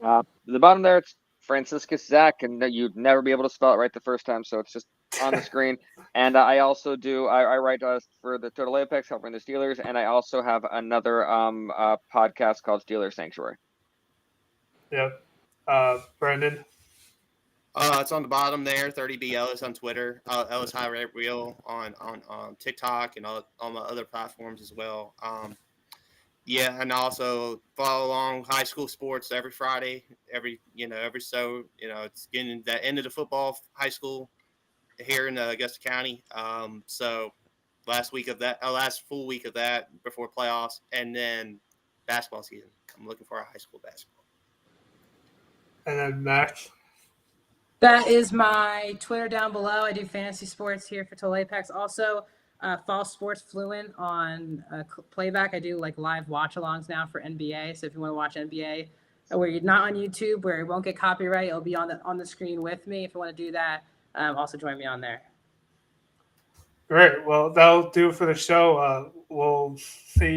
The bottom there, it's Franciscus Zach, and you'd never be able to spell it right the first time, so it's just on the screen. And I also I write for the Total Apex, covering the Steelers, and I also have another podcast called Steelers Sanctuary. Yep. Brandon. It's on the bottom there. 30B Ellis on Twitter. Ellis Highlight Reel on TikTok and on the other platforms as well. And also follow along high school sports every Friday. It's getting the end of the football high school here in Augusta County. So last full week of that before playoffs, and then basketball season. I'm looking for a high school basketball. And then Max. That is my Twitter down below. I do fantasy sports here for Total Apex. Also, Fall Sports Fluent on Playback. I do like live watch-alongs now for NBA. So if you want to watch NBA where you're not on YouTube, where it won't get copyright, it'll be on the screen with me. If you want to do that, also join me on there. Great. Well, that'll do for the show. We'll see